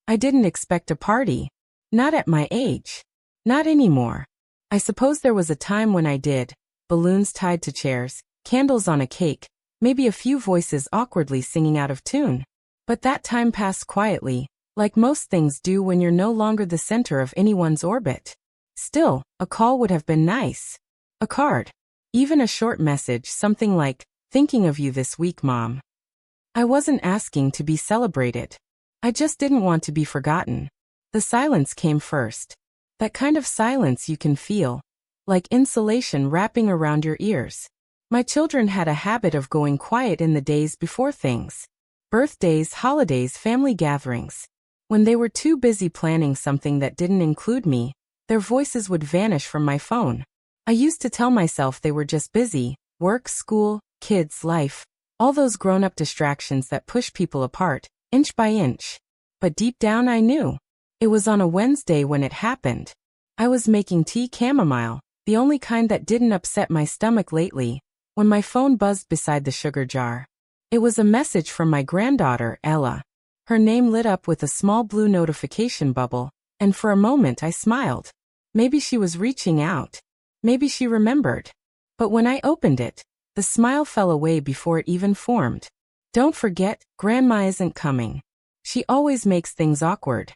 I didn't expect a party. Not at my age. Not anymore. I suppose there was a time when I did. Balloons tied to chairs, candles on a cake, maybe a few voices awkwardly singing out of tune. But that time passed quietly, like most things do when you're no longer the center of anyone's orbit. Still, a call would have been nice. A card. Even a short message, something like, "Thinking of you this week, Mom." I wasn't asking to be celebrated. I just didn't want to be forgotten. The silence came first. That kind of silence you can feel, like insulation wrapping around your ears. My children had a habit of going quiet in the days before things. Birthdays, holidays, family gatherings. When they were too busy planning something that didn't include me, their voices would vanish from my phone. I used to tell myself they were just busy, work, school, kids, life, all those grown-up distractions that push people apart, inch by inch. But deep down I knew. It was on a Wednesday when it happened. I was making tea chamomile, the only kind that didn't upset my stomach lately, when my phone buzzed beside the sugar jar. It was a message from my granddaughter, Ella. Her name lit up with a small blue notification bubble, and for a moment I smiled. Maybe she was reaching out. Maybe she remembered. But when I opened it, the smile fell away before it even formed. "Don't forget, Grandma isn't coming. She always makes things awkward."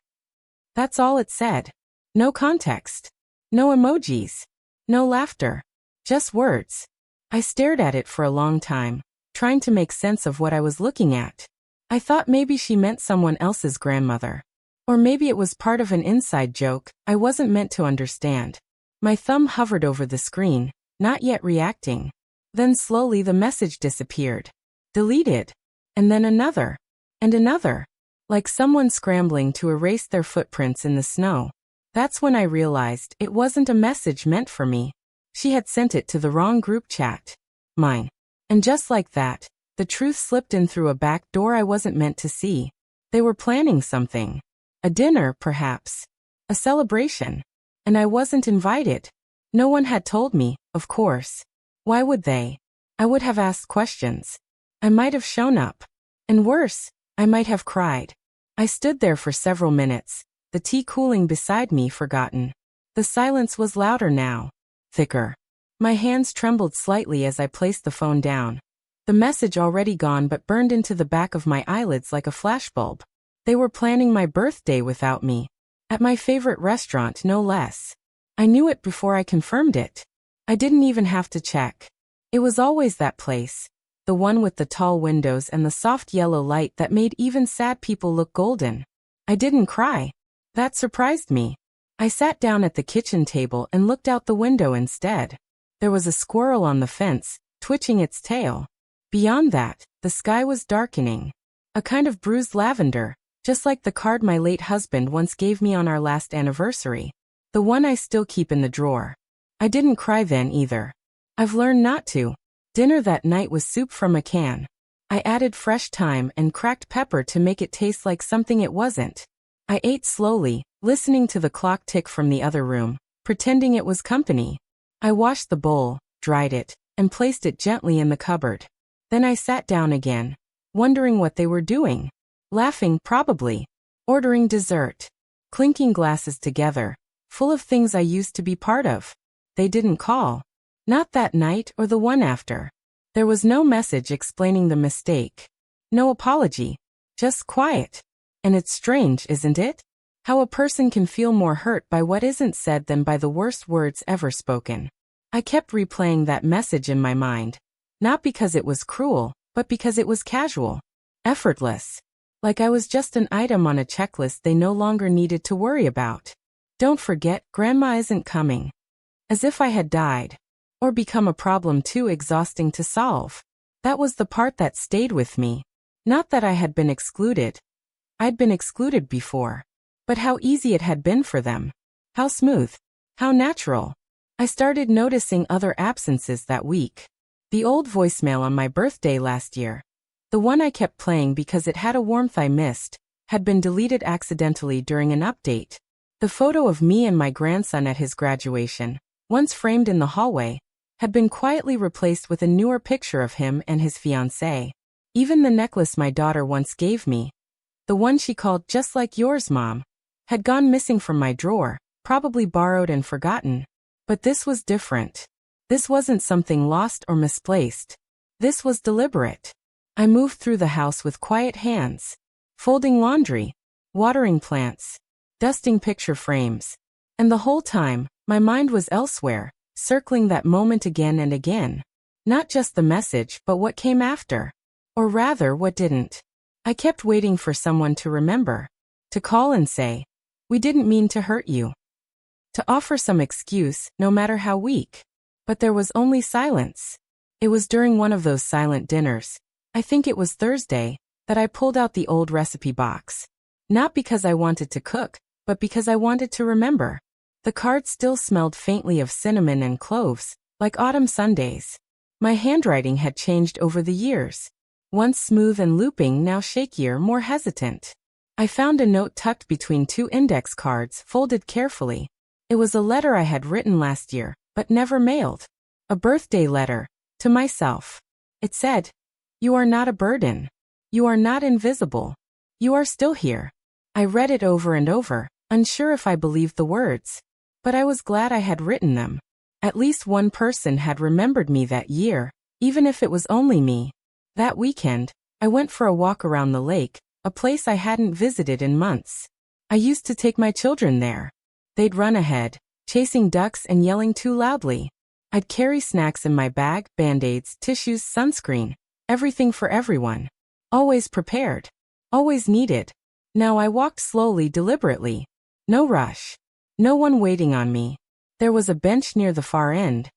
That's all it said. No context. No emojis. No laughter. Just words. I stared at it for a long time, trying to make sense of what I was looking at. I thought maybe she meant someone else's grandmother. Or maybe it was part of an inside joke I wasn't meant to understand. My thumb hovered over the screen, not yet reacting. Then slowly the message disappeared. Deleted. And then another. And another. Like someone scrambling to erase their footprints in the snow. That's when I realized it wasn't a message meant for me. She had sent it to the wrong group chat. Mine. And just like that, the truth slipped in through a back door I wasn't meant to see. They were planning something. A dinner, perhaps. A celebration. And I wasn't invited. No one had told me, of course. Why would they? I would have asked questions. I might have shown up. And worse, I might have cried. I stood there for several minutes, the tea cooling beside me forgotten. The silence was louder now. Thicker. My hands trembled slightly as I placed the phone down. The message already gone but burned into the back of my eyelids like a flashbulb. They were planning my birthday without me. At my favorite restaurant, no less. I knew it before I confirmed it. I didn't even have to check. It was always that place. The one with the tall windows and the soft yellow light that made even sad people look golden. I didn't cry. That surprised me. I sat down at the kitchen table and looked out the window instead. There was a squirrel on the fence, twitching its tail. Beyond that, the sky was darkening. A kind of bruised lavender, just like the card my late husband once gave me on our last anniversary. The one I still keep in the drawer. I didn't cry then either. I've learned not to. Dinner that night was soup from a can. I added fresh thyme and cracked pepper to make it taste like something it wasn't. I ate slowly, listening to the clock tick from the other room, pretending it was company. I washed the bowl, dried it, and placed it gently in the cupboard. Then I sat down again, wondering what they were doing. Laughing, probably. Ordering dessert. Clinking glasses together, full of things I used to be part of. They didn't call. Not that night or the one after. There was no message explaining the mistake. No apology. Just quiet. And it's strange, isn't it? How a person can feel more hurt by what isn't said than by the worst words ever spoken. I kept replaying that message in my mind. Not because it was cruel, but because it was casual. Effortless. Like I was just an item on a checklist they no longer needed to worry about. Don't forget, Grandma isn't coming. As if I had died. Or become a problem too exhausting to solve. That was the part that stayed with me. Not that I had been excluded. I'd been excluded before. But how easy it had been for them. How smooth. How natural. I started noticing other absences that week. The old voicemail on my birthday last year. The one I kept playing because it had a warmth I missed, had been deleted accidentally during an update. The photo of me and my grandson at his graduation, once framed in the hallway, had been quietly replaced with a newer picture of him and his fiancée. Even the necklace my daughter once gave me, the one she called "just like yours, Mom," had gone missing from my drawer, probably borrowed and forgotten. But this was different. This wasn't something lost or misplaced. This was deliberate. I moved through the house with quiet hands, folding laundry, watering plants, dusting picture frames. And the whole time, my mind was elsewhere, circling that moment again and again. Not just the message, but what came after. Or rather, what didn't. I kept waiting for someone to remember. To call and say, "We didn't mean to hurt you." To offer some excuse, no matter how weak. But there was only silence. It was during one of those silent dinners, I think it was Thursday, that I pulled out the old recipe box. Not because I wanted to cook, but because I wanted to remember. The card still smelled faintly of cinnamon and cloves, like autumn Sundays. My handwriting had changed over the years. Once smooth and looping, now shakier, more hesitant. I found a note tucked between two index cards, folded carefully. It was a letter I had written last year, but never mailed. A birthday letter, to myself. It said, "You are not a burden. You are not invisible. You are still here." I read it over and over, unsure if I believed the words. But I was glad I had written them. At least one person had remembered me that year, even if it was only me. That weekend, I went for a walk around the lake, a place I hadn't visited in months. I used to take my children there. They'd run ahead, chasing ducks and yelling too loudly. I'd carry snacks in my bag, band-aids, tissues, sunscreen, everything for everyone. Always prepared. Always needed. Now I walked slowly, deliberately. No rush. No one waiting on me. There was a bench near the far end,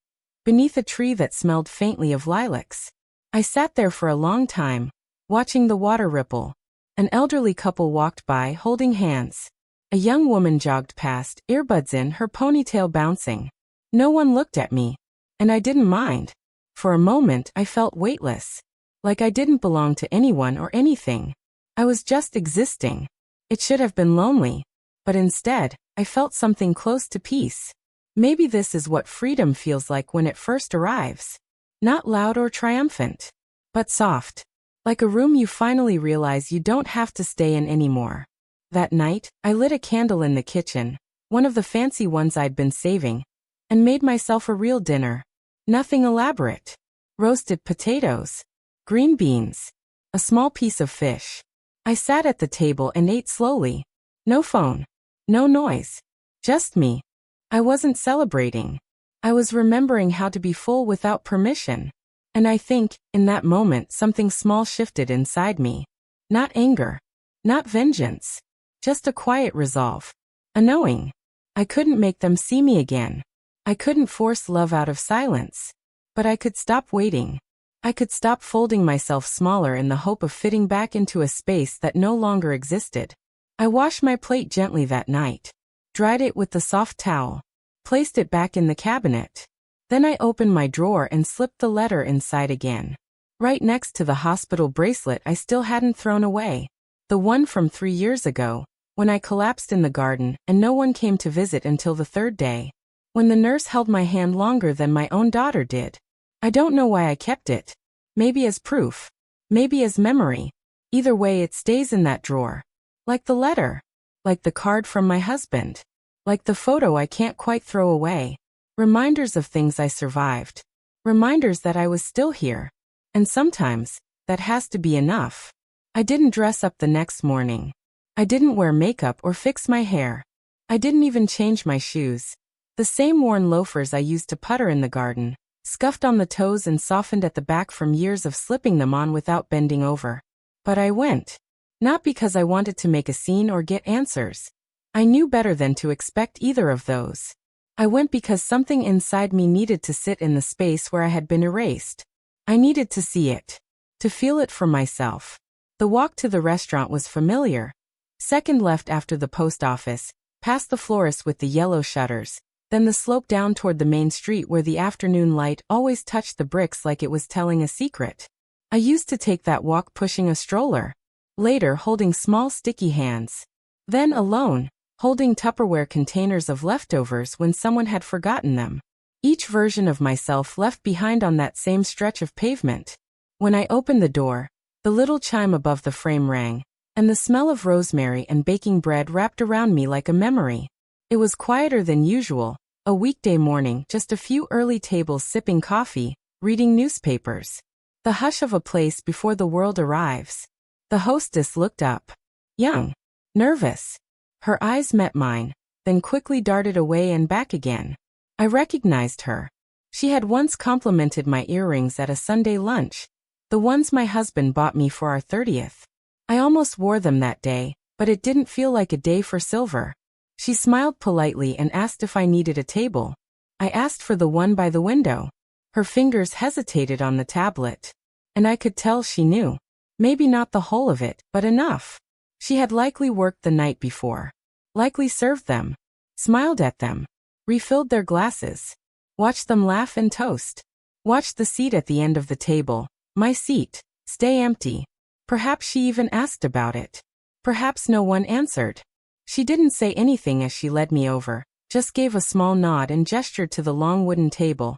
beneath a tree that smelled faintly of lilacs. I sat there for a long time, watching the water ripple. An elderly couple walked by, holding hands. A young woman jogged past, earbuds in, her ponytail bouncing. No one looked at me, and I didn't mind. For a moment, I felt weightless, like I didn't belong to anyone or anything. I was just existing. It should have been lonely, but instead, I felt something close to peace. Maybe this is what freedom feels like when it first arrives. Not loud or triumphant, but soft. Like a room you finally realize you don't have to stay in anymore. That night, I lit a candle in the kitchen, one of the fancy ones I'd been saving, and made myself a real dinner. Nothing elaborate. Roasted potatoes, green beans, a small piece of fish. I sat at the table and ate slowly. No phone. No noise. Just me. I wasn't celebrating. I was remembering how to be full without permission. And I think, in that moment, something small shifted inside me. Not anger. Not vengeance. Just a quiet resolve. A knowing. I couldn't make them see me again. I couldn't force love out of silence. But I could stop waiting. I could stop folding myself smaller in the hope of fitting back into a space that no longer existed. I washed my plate gently that night. Dried it with the soft towel. Placed it back in the cabinet. Then I opened my drawer and slipped the letter inside again. Right next to the hospital bracelet I still hadn't thrown away. The one from 3 years ago, when I collapsed in the garden and no one came to visit until the third day. When the nurse held my hand longer than my own daughter did. I don't know why I kept it. Maybe as proof. Maybe as memory. Either way, it stays in that drawer. Like the letter. Like the card from my husband. Like the photo I can't quite throw away. Reminders of things I survived. Reminders that I was still here. And sometimes, that has to be enough. I didn't dress up the next morning. I didn't wear makeup or fix my hair. I didn't even change my shoes. The same worn loafers I used to putter in the garden, scuffed on the toes and softened at the back from years of slipping them on without bending over. But I went. Not because I wanted to make a scene or get answers. I knew better than to expect either of those. I went because something inside me needed to sit in the space where I had been erased. I needed to see it. To feel it for myself. The walk to the restaurant was familiar. Second left after the post office, past the florist with the yellow shutters, then the slope down toward the main street where the afternoon light always touched the bricks like it was telling a secret. I used to take that walk pushing a stroller. Later holding small sticky hands. Then alone, holding Tupperware containers of leftovers when someone had forgotten them. Each version of myself left behind on that same stretch of pavement. When I opened the door, the little chime above the frame rang, and the smell of rosemary and baking bread wrapped around me like a memory. It was quieter than usual, a weekday morning, just a few early tables sipping coffee, reading newspapers. The hush of a place before the world arrives. The hostess looked up. Young. Nervous. Her eyes met mine, then quickly darted away and back again. I recognized her. She had once complimented my earrings at a Sunday lunch, the ones my husband bought me for our 30th. I almost wore them that day, but it didn't feel like a day for silver. She smiled politely and asked if I needed a table. I asked for the one by the window. Her fingers hesitated on the tablet, and I could tell she knew. Maybe not the whole of it, but enough. She had likely worked the night before. Likely served them. Smiled at them. Refilled their glasses. Watched them laugh and toast. Watched the seat at the end of the table, my seat, stay empty. Perhaps she even asked about it. Perhaps no one answered. She didn't say anything as she led me over, just gave a small nod and gestured to the long wooden table,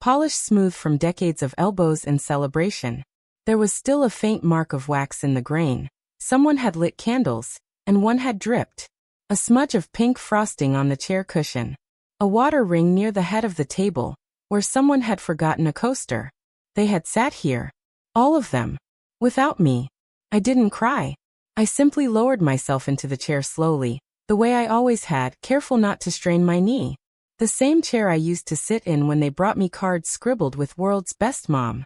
polished smooth from decades of elbows and celebration. There was still a faint mark of wax in the grain. Someone had lit candles, and one had dripped. A smudge of pink frosting on the chair cushion. A water ring near the head of the table, where someone had forgotten a coaster. They had sat here. All of them. Without me. I didn't cry. I simply lowered myself into the chair slowly, the way I always had, careful not to strain my knee. The same chair I used to sit in when they brought me cards scribbled with "World's Best Mom."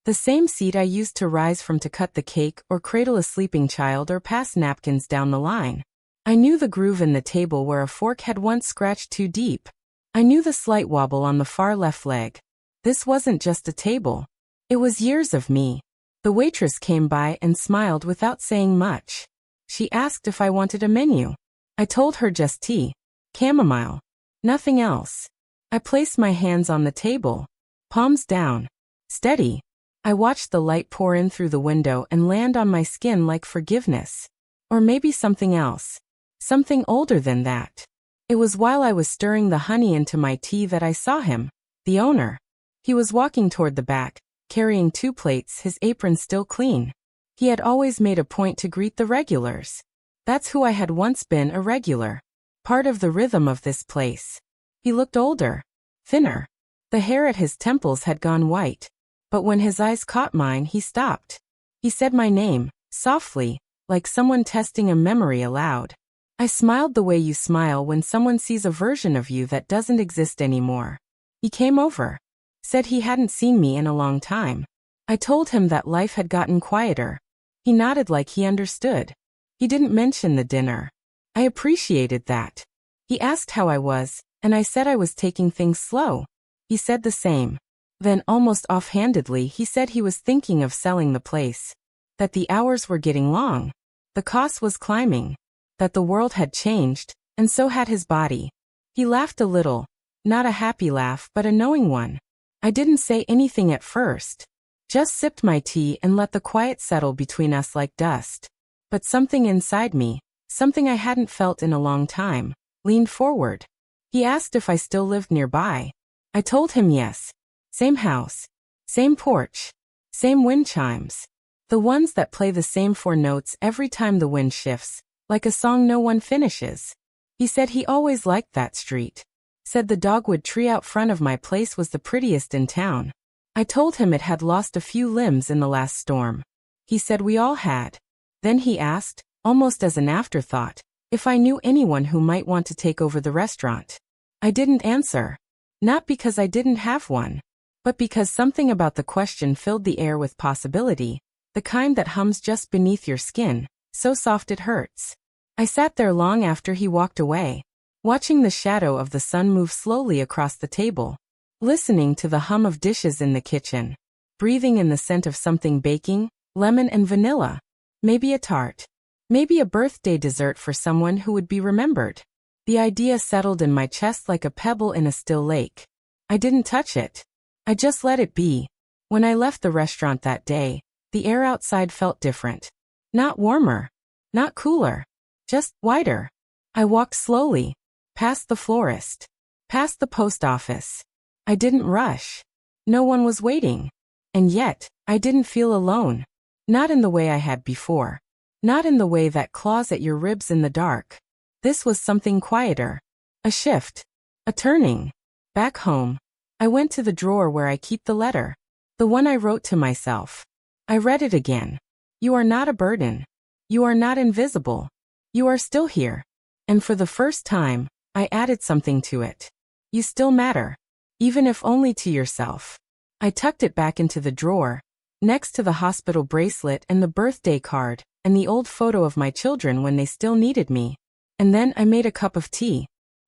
The same seat I used to rise from to cut the cake or cradle a sleeping child or pass napkins down the line. I knew the groove in the table where a fork had once scratched too deep. I knew the slight wobble on the far left leg. This wasn't just a table. It was years of me. The waitress came by and smiled without saying much. She asked if I wanted a menu. I told her just tea. Chamomile. Nothing else. I placed my hands on the table. Palms down. Steady. I watched the light pour in through the window and land on my skin like forgiveness. Or maybe something else. Something older than that. It was while I was stirring the honey into my tea that I saw him, the owner. He was walking toward the back, carrying 2 plates, his apron still clean. He had always made a point to greet the regulars. That's who I had once been, a regular. Part of the rhythm of this place. He looked older. Thinner. The hair at his temples had gone white. But when his eyes caught mine, he stopped. He said my name, softly, like someone testing a memory aloud. I smiled the way you smile when someone sees a version of you that doesn't exist anymore. He came over. Said he hadn't seen me in a long time. I told him that life had gotten quieter. He nodded like he understood. He didn't mention the dinner. I appreciated that. He asked how I was, and I said I was taking things slow. He said the same. Then, almost offhandedly, he said he was thinking of selling the place. That the hours were getting long. The cost was climbing. That the world had changed, and so had his body. He laughed a little. Not a happy laugh, but a knowing one. I didn't say anything at first. Just sipped my tea and let the quiet settle between us like dust. But something inside me, something I hadn't felt in a long time, leaned forward. He asked if I still lived nearby. I told him yes. Same house. Same porch. Same wind chimes. The ones that play the same 4 notes every time the wind shifts, like a song no one finishes. He said he always liked that street. Said the dogwood tree out front of my place was the prettiest in town. I told him it had lost a few limbs in the last storm. He said we all had. Then he asked, almost as an afterthought, if I knew anyone who might want to take over the restaurant. I didn't answer. Not because I didn't have one, but because something about the question filled the air with possibility, the kind that hums just beneath your skin, so soft it hurts. I sat there long after he walked away, watching the shadow of the sun move slowly across the table, listening to the hum of dishes in the kitchen, breathing in the scent of something baking, lemon and vanilla, maybe a tart, maybe a birthday dessert for someone who would be remembered. The idea settled in my chest like a pebble in a still lake. I didn't touch it. I just let it be. When I left the restaurant that day, the air outside felt different. Not warmer. Not cooler. Just wider. I walked slowly. Past the florist. Past the post office. I didn't rush. No one was waiting. And yet, I didn't feel alone. Not in the way I had before. Not in the way that claws at your ribs in the dark. This was something quieter. A shift. A turning. Back home. I went to the drawer where I keep the letter. The one I wrote to myself. I read it again. You are not a burden. You are not invisible. You are still here. And for the first time, I added something to it. You still matter. Even if only to yourself. I tucked it back into the drawer, next to the hospital bracelet and the birthday card, and the old photo of my children when they still needed me. And then I made a cup of tea.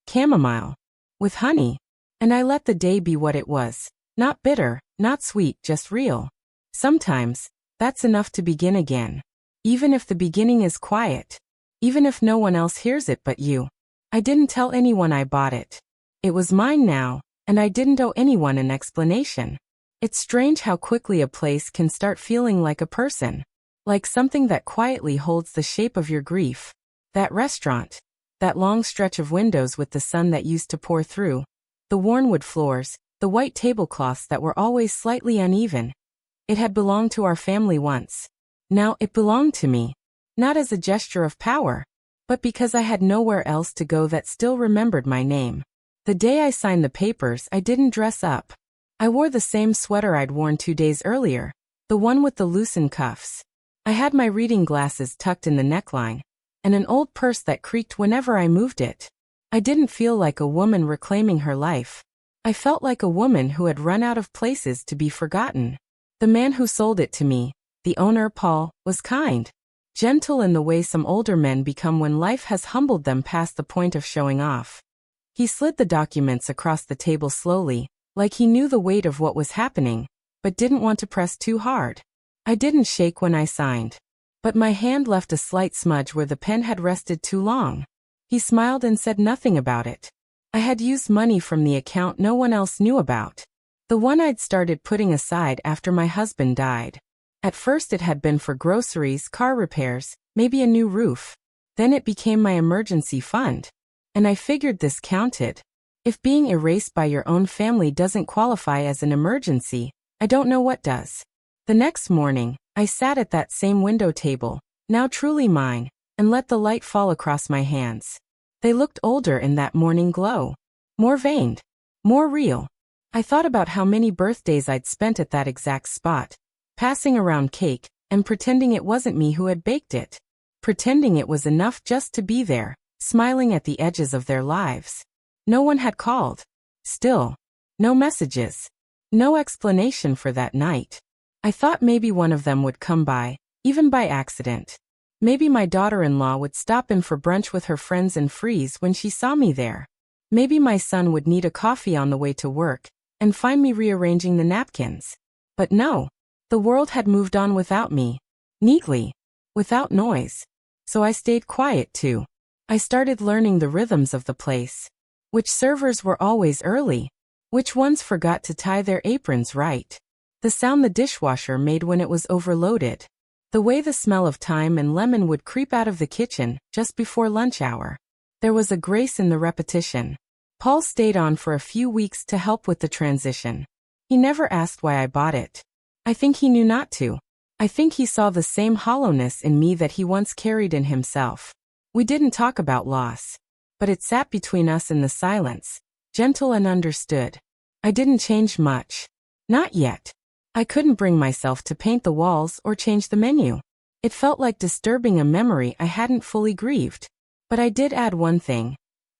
Chamomile. With honey. And I let the day be what it was. Not bitter, not sweet, just real. Sometimes, that's enough to begin again. Even if the beginning is quiet. Even if no one else hears it but you. I didn't tell anyone I bought it. It was mine now, and I didn't owe anyone an explanation. It's strange how quickly a place can start feeling like a person. Like something that quietly holds the shape of your grief. That restaurant. That long stretch of windows with the sun that used to pour through. The worn wood floors, the white tablecloths that were always slightly uneven. It had belonged to our family once. Now it belonged to me. Not as a gesture of power, but because I had nowhere else to go that still remembered my name. The day I signed the papers, I didn't dress up. I wore the same sweater I'd worn 2 days earlier, the one with the loosened cuffs. I had my reading glasses tucked in the neckline, and an old purse that creaked whenever I moved it. I didn't feel like a woman reclaiming her life. I felt like a woman who had run out of places to be forgotten. The man who sold it to me, the owner, Paul, was kind. Gentle in the way some older men become when life has humbled them past the point of showing off. He slid the documents across the table slowly, like he knew the weight of what was happening, but didn't want to press too hard. I didn't shake when I signed. But my hand left a slight smudge where the pen had rested too long. He smiled and said nothing about it. I had used money from the account no one else knew about. The one I'd started putting aside after my husband died. At first it had been for groceries, car repairs, maybe a new roof. Then it became my emergency fund. And I figured this counted. If being erased by your own family doesn't qualify as an emergency, I don't know what does. The next morning, I sat at that same window table, now truly mine, and let the light fall across my hands. They looked older in that morning glow. More veined. More real. I thought about how many birthdays I'd spent at that exact spot. Passing around cake, and pretending it wasn't me who had baked it. Pretending it was enough just to be there, smiling at the edges of their lives. No one had called. Still. No messages. No explanation for that night. I thought maybe one of them would come by, even by accident. Maybe my daughter-in-law would stop in for brunch with her friends and freeze when she saw me there. Maybe my son would need a coffee on the way to work, and find me rearranging the napkins. But no. The world had moved on without me. Neatly. Without noise. So I stayed quiet too. I started learning the rhythms of the place. Which servers were always early. Which ones forgot to tie their aprons right. The sound the dishwasher made when it was overloaded. The way the smell of thyme and lemon would creep out of the kitchen just before lunch hour. There was a grace in the repetition. Paul stayed on for a few weeks to help with the transition. He never asked why I bought it. I think he knew not to. I think he saw the same hollowness in me that he once carried in himself. We didn't talk about loss. But it sat between us in the silence, gentle and understood. I didn't change much. Not yet. I couldn't bring myself to paint the walls or change the menu. It felt like disturbing a memory I hadn't fully grieved. But I did add one thing.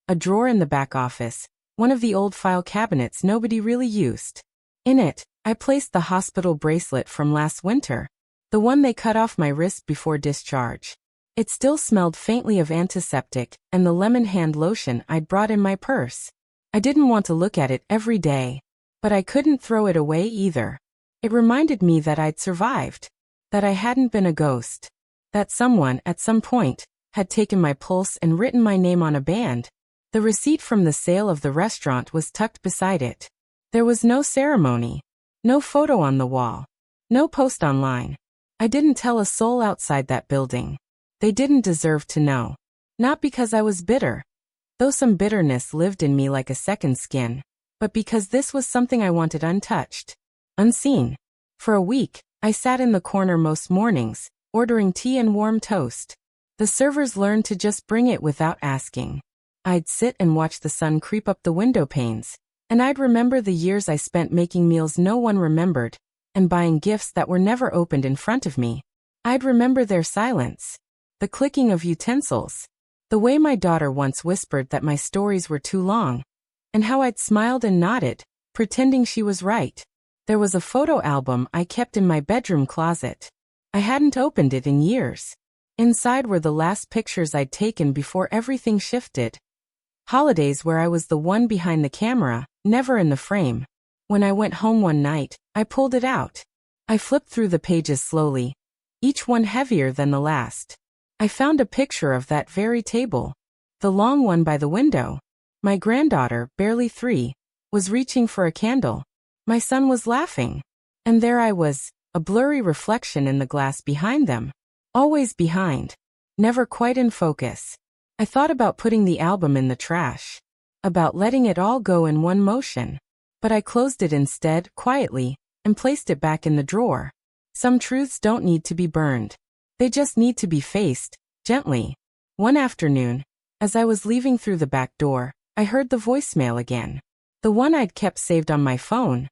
A drawer in the back office, one of the old file cabinets nobody really used. In it, I placed the hospital bracelet from last winter, the one they cut off my wrist before discharge. It still smelled faintly of antiseptic and the lemon hand lotion I'd brought in my purse. I didn't want to look at it every day, but I couldn't throw it away either. It reminded me that I'd survived, that I hadn't been a ghost, that someone, at some point, had taken my pulse and written my name on a band. The receipt from the sale of the restaurant was tucked beside it. There was no ceremony. No photo on the wall. No post online. I didn't tell a soul outside that building. They didn't deserve to know. Not because I was bitter. Though some bitterness lived in me like a second skin. But because this was something I wanted untouched. Unseen. For a week, I sat in the corner most mornings, ordering tea and warm toast. The servers learned to just bring it without asking. I'd sit and watch the sun creep up the window panes, and I'd remember the years I spent making meals no one remembered, and buying gifts that were never opened in front of me. I'd remember their silence, the clicking of utensils, the way my daughter once whispered that my stories were too long, and how I'd smiled and nodded, pretending she was right. There was a photo album I kept in my bedroom closet. I hadn't opened it in years. Inside were the last pictures I'd taken before everything shifted. Holidays where I was the one behind the camera, never in the frame. When I went home one night, I pulled it out. I flipped through the pages slowly, each one heavier than the last. I found a picture of that very table, the long one by the window. My granddaughter, barely 3, was reaching for a candle. My son was laughing. And there I was, a blurry reflection in the glass behind them. Always behind. Never quite in focus. I thought about putting the album in the trash. About letting it all go in one motion. But I closed it instead, quietly, and placed it back in the drawer. Some truths don't need to be burned. They just need to be faced, gently. One afternoon, as I was leaving through the back door, I heard the voicemail again. The one I'd kept saved on my phone.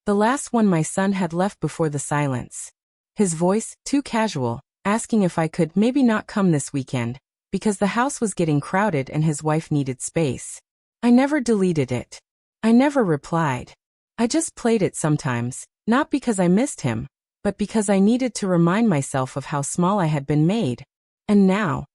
The last one my son had left before the silence. His voice, too casual, asking if I could maybe not come this weekend, because the house was getting crowded and his wife needed space. I never deleted it. I never replied. I just played it sometimes, not because I missed him, but because I needed to remind myself of how small I had been made. And now,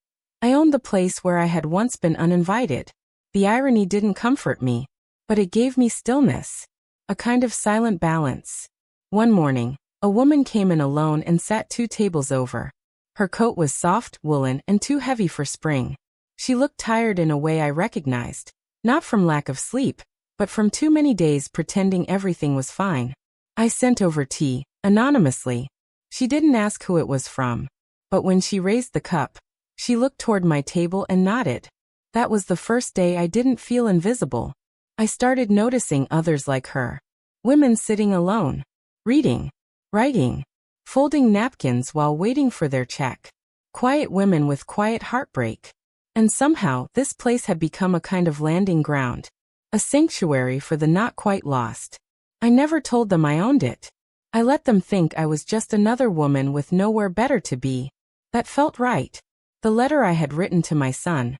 I owned the place where I had once been uninvited. The irony didn't comfort me, but it gave me stillness, a kind of silent balance. One morning, a woman came in alone and sat 2 tables over. Her coat was soft, woolen, and too heavy for spring. She looked tired in a way I recognized, not from lack of sleep, but from too many days pretending everything was fine. I sent over tea, anonymously. She didn't ask who it was from. But when she raised the cup, she looked toward my table and nodded. That was the first day I didn't feel invisible. I started noticing others like her. Women sitting alone, reading, writing, folding napkins while waiting for their check. Quiet women with quiet heartbreak. And somehow, this place had become a kind of landing ground. A sanctuary for the not quite lost. I never told them I owned it. I let them think I was just another woman with nowhere better to be. That felt right. The letter I had written to my son,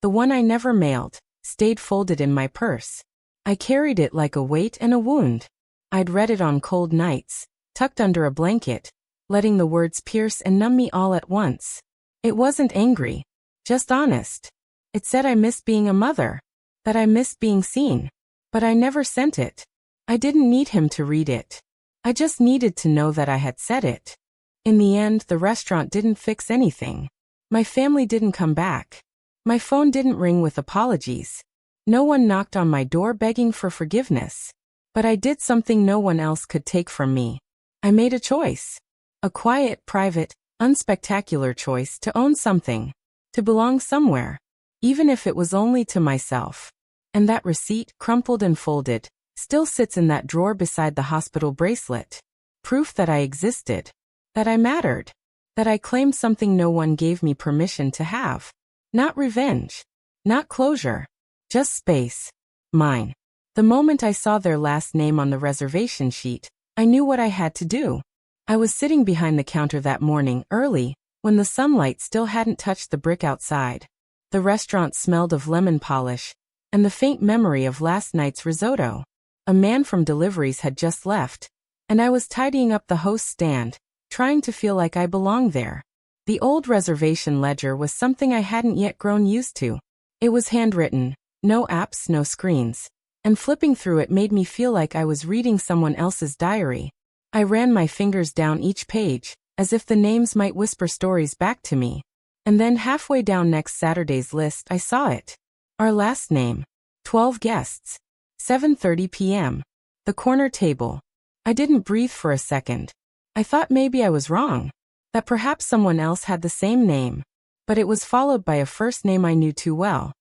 the one I never mailed, stayed folded in my purse. I carried it like a weight and a wound. I'd read it on cold nights, tucked under a blanket, letting the words pierce and numb me all at once. It wasn't angry, just honest. It said I missed being a mother, that I missed being seen. But I never sent it. I didn't need him to read it. I just needed to know that I had said it. In the end, the restaurant didn't fix anything. My family didn't come back. My phone didn't ring with apologies. No one knocked on my door begging for forgiveness. But I did something no one else could take from me. I made a choice. A quiet, private, unspectacular choice to own something. To belong somewhere. Even if it was only to myself. And that receipt, crumpled and folded, still sits in that drawer beside the hospital bracelet. Proof that I existed. That I mattered. That I claimed something no one gave me permission to have. Not revenge. Not closure. Just space. Mine. The moment I saw their last name on the reservation sheet, I knew what I had to do. I was sitting behind the counter that morning, early, when the sunlight still hadn't touched the brick outside. The restaurant smelled of lemon polish, and the faint memory of last night's risotto. A man from deliveries had just left, and I was tidying up the host's stand, trying to feel like I belonged there. The old reservation ledger was something I hadn't yet grown used to. It was handwritten, no apps, no screens, and flipping through it made me feel like I was reading someone else's diary. I ran my fingers down each page, as if the names might whisper stories back to me. And then halfway down next Saturday's list I saw it. Our last name. 12 guests. 7:30 p.m. The corner table. I didn't breathe for a second. I thought maybe I was wrong. That perhaps someone else had the same name. But it was followed by a first name I knew too well.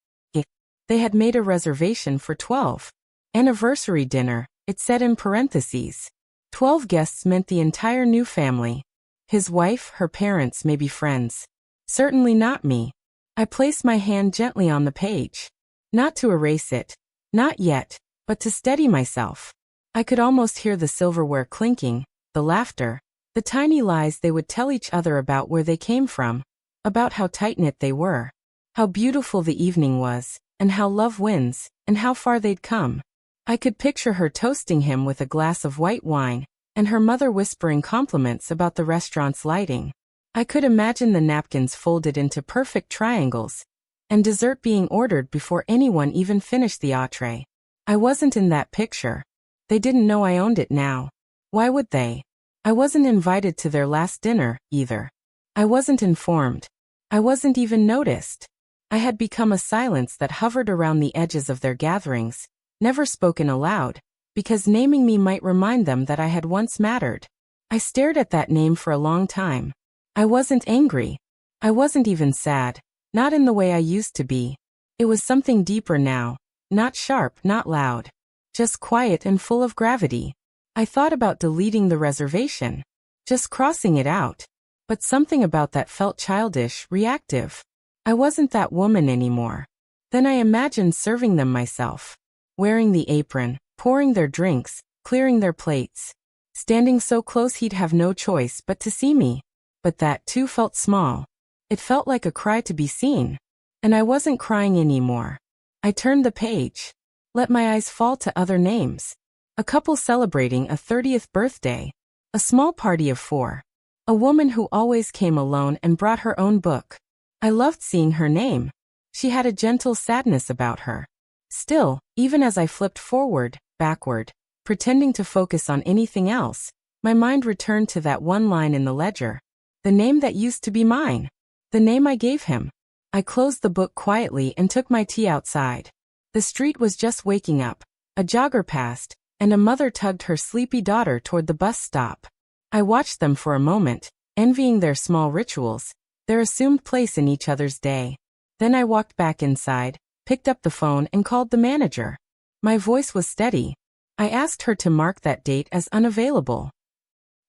They had made a reservation for 12. Anniversary dinner, it said in parentheses. 12 guests meant the entire new family. His wife, her parents, maybe friends. Certainly not me. I placed my hand gently on the page. Not to erase it. Not yet, but to steady myself. I could almost hear the silverware clinking, the laughter, the tiny lies they would tell each other about where they came from, about how tight-knit they were, how beautiful the evening was, and how love wins, and how far they'd come. I could picture her toasting him with a glass of white wine, and her mother whispering compliments about the restaurant's lighting. I could imagine the napkins folded into perfect triangles, and dessert being ordered before anyone even finished the entree. I wasn't in that picture. They didn't know I owned it now. Why would they? I wasn't invited to their last dinner, either. I wasn't informed. I wasn't even noticed. I had become a silence that hovered around the edges of their gatherings, never spoken aloud, because naming me might remind them that I had once mattered. I stared at that name for a long time. I wasn't angry. I wasn't even sad, not in the way I used to be. It was something deeper now, not sharp, not loud, just quiet and full of gravity. I thought about deleting the reservation, just crossing it out, but something about that felt childish, reactive. I wasn't that woman anymore. Then I imagined serving them myself, wearing the apron, pouring their drinks, clearing their plates, standing so close he'd have no choice but to see me. But that too felt small. It felt like a cry to be seen. And I wasn't crying anymore. I turned the page. Let my eyes fall to other names. A couple celebrating a 30th birthday. A small party of 4. A woman who always came alone and brought her own book. I loved seeing her name. She had a gentle sadness about her. Still, even as I flipped forward, backward, pretending to focus on anything else, my mind returned to that one line in the ledger. The name that used to be mine. The name I gave him. I closed the book quietly and took my tea outside. The street was just waking up. A jogger passed, and a mother tugged her sleepy daughter toward the bus stop. I watched them for a moment, envying their small rituals, their assumed place in each other's day. Then I walked back inside, picked up the phone and called the manager. My voice was steady. I asked her to mark that date as unavailable.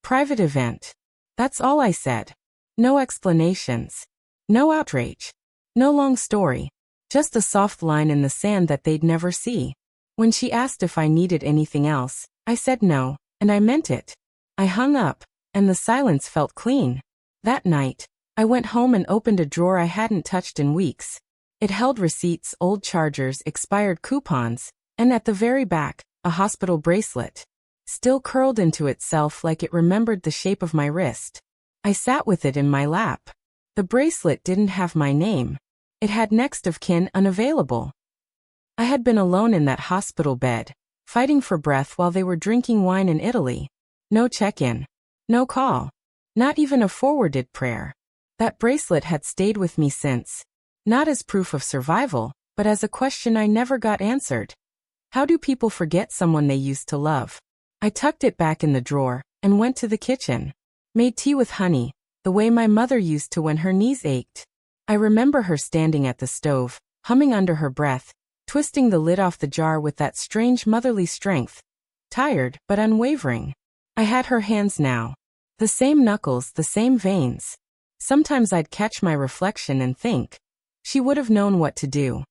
Private event. That's all I said. No explanations. No outrage. No long story. Just a soft line in the sand that they'd never see. When she asked if I needed anything else, I said no, and I meant it. I hung up, and the silence felt clean. That night, I went home and opened a drawer I hadn't touched in weeks. It held receipts, old chargers, expired coupons, and at the very back, a hospital bracelet. Still curled into itself like it remembered the shape of my wrist. I sat with it in my lap. The bracelet didn't have my name. It had next of kin unavailable. I had been alone in that hospital bed, fighting for breath while they were drinking wine in Italy. No check-in. No call. Not even a forwarded prayer. That bracelet had stayed with me since. Not as proof of survival, but as a question I never got answered. How do people forget someone they used to love? I tucked it back in the drawer, and went to the kitchen. Made tea with honey, the way my mother used to when her knees ached. I remember her standing at the stove, humming under her breath, twisting the lid off the jar with that strange motherly strength. Tired, but unwavering. I had her hands now. The same knuckles, the same veins. Sometimes I'd catch my reflection and think, she would have known what to do.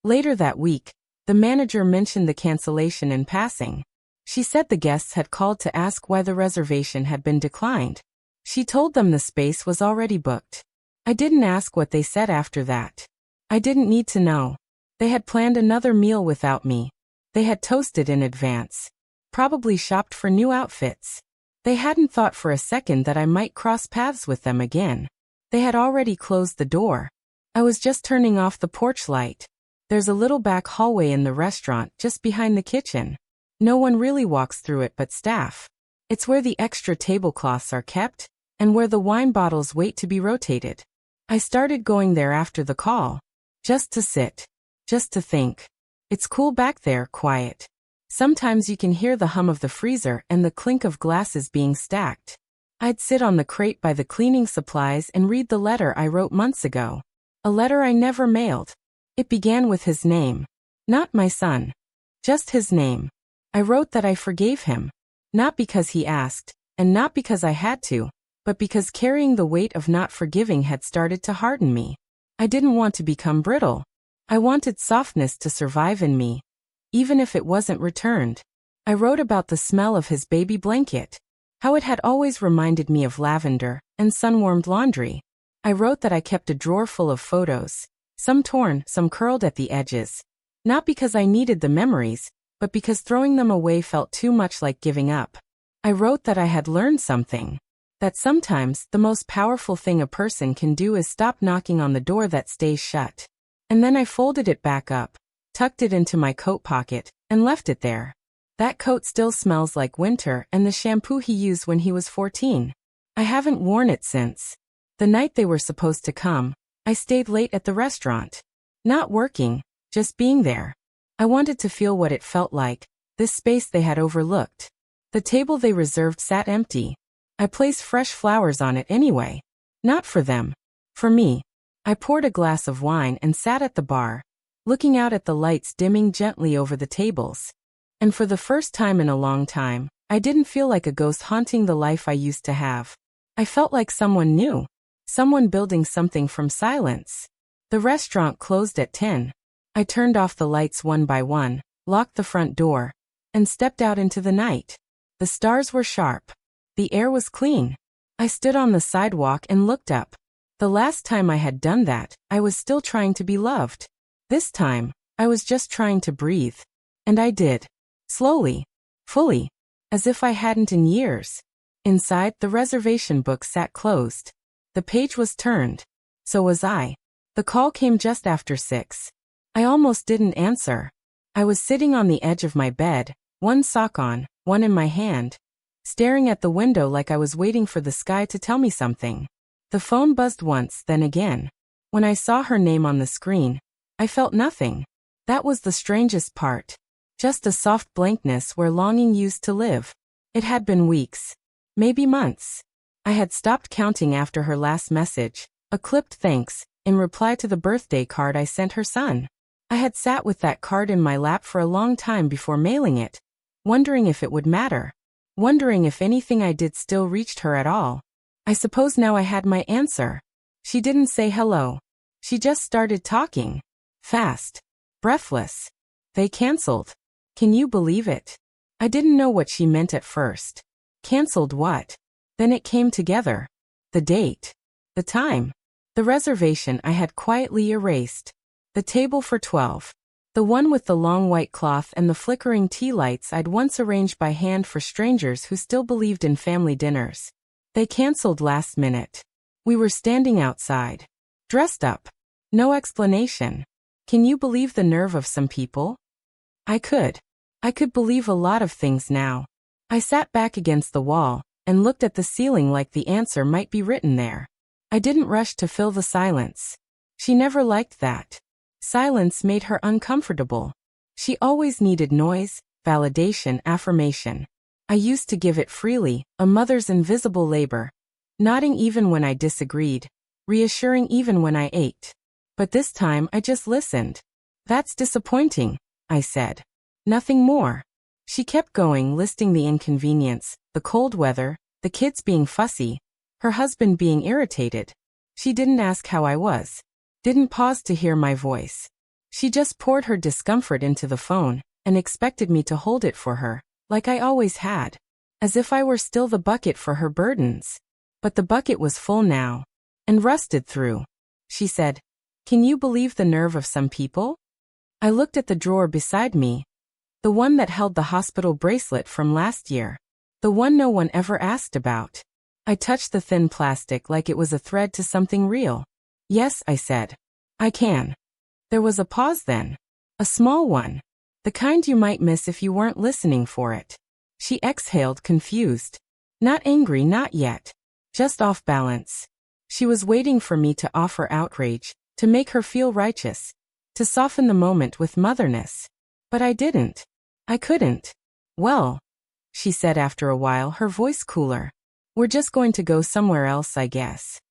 Later that week, the manager mentioned the cancellation in passing. She said the guests had called to ask why the reservation had been declined. She told them the space was already booked. I didn't ask what they said after that. I didn't need to know. They had planned another meal without me. They had toasted in advance. Probably shopped for new outfits. They hadn't thought for a second that I might cross paths with them again. They had already closed the door. I was just turning off the porch light. There's a little back hallway in the restaurant just behind the kitchen. No one really walks through it but staff. It's where the extra tablecloths are kept, and where the wine bottles wait to be rotated. I started going there after the call. Just to sit. Just to think. It's cool back there, quiet. Sometimes you can hear the hum of the freezer and the clink of glasses being stacked. I'd sit on the crate by the cleaning supplies and read the letter I wrote months ago. A letter I never mailed. It began with his name. Not my son. Just his name. I wrote that I forgave him. Not because he asked, and not because I had to, but because carrying the weight of not forgiving had started to harden me. I didn't want to become brittle. I wanted softness to survive in me, even if it wasn't returned. I wrote about the smell of his baby blanket, how it had always reminded me of lavender and sun-warmed laundry. I wrote that I kept a drawer full of photos, some torn, some curled at the edges, not because I needed the memories, but because throwing them away felt too much like giving up. I wrote that I had learned something, that sometimes the most powerful thing a person can do is stop knocking on the door that stays shut. And then I folded it back up, tucked it into my coat pocket, and left it there. That coat still smells like winter and the shampoo he used when he was 14. I haven't worn it since. The night they were supposed to come, I stayed late at the restaurant. Not working, just being there. I wanted to feel what it felt like, this space they had overlooked. The table they reserved sat empty. I placed fresh flowers on it anyway. Not for them. For me. I poured a glass of wine and sat at the bar, looking out at the lights dimming gently over the tables. And for the first time in a long time, I didn't feel like a ghost haunting the life I used to have. I felt like someone new. Someone building something from silence. The restaurant closed at 10. I turned off the lights one by one, locked the front door, and stepped out into the night. The stars were sharp. The air was clean. I stood on the sidewalk and looked up. The last time I had done that, I was still trying to be loved. This time, I was just trying to breathe. And I did. Slowly. Fully. As if I hadn't in years. Inside, the reservation book sat closed. The page was turned. So was I. The call came just after 6. I almost didn't answer. I was sitting on the edge of my bed, one sock on, one in my hand, staring at the window like I was waiting for the sky to tell me something. The phone buzzed once, then again. When I saw her name on the screen, I felt nothing. That was the strangest part. Just a soft blankness where longing used to live. It had been weeks. Maybe months. I had stopped counting after her last message, a clipped thanks, in reply to the birthday card I sent her son. I had sat with that card in my lap for a long time before mailing it, wondering if it would matter, wondering if anything I did still reached her at all. I suppose now I had my answer. She didn't say hello. She just started talking. Fast. Breathless. They canceled. Can you believe it? I didn't know what she meant at first. Canceled what? Then it came together. The date. The time. The reservation I had quietly erased. The table for 12. The one with the long white cloth and the flickering tea lights I'd once arranged by hand for strangers who still believed in family dinners. They canceled last minute. We were standing outside. Dressed up. No explanation. Can you believe the nerve of some people? I could. I could believe a lot of things now. I sat back against the wall and looked at the ceiling like the answer might be written there. I didn't rush to fill the silence. She never liked that. Silence made her uncomfortable. She always needed noise, validation, affirmation. I used to give it freely, a mother's invisible labor. Nodding even when I disagreed. Reassuring even when I ached. But this time I just listened. That's disappointing, I said. Nothing more. She kept going, listing the inconvenience, the cold weather, the kids being fussy, her husband being irritated. She didn't ask how I was. Didn't pause to hear my voice. She just poured her discomfort into the phone and expected me to hold it for her, like I always had, as if I were still the bucket for her burdens. But the bucket was full now, and rusted through. She said, "Can you believe the nerve of some people?" I looked at the drawer beside me, the one that held the hospital bracelet from last year, the one no one ever asked about. I touched the thin plastic like it was a thread to something real. "Yes," I said. "I can." There was a pause then. A small one. The kind you might miss if you weren't listening for it. She exhaled, confused. Not angry, not yet. Just off balance. She was waiting for me to offer outrage, to make her feel righteous, to soften the moment with motherness. But I didn't. I couldn't. "Well," she said after a while, her voice cooler. "We're just going to go somewhere else, I guess."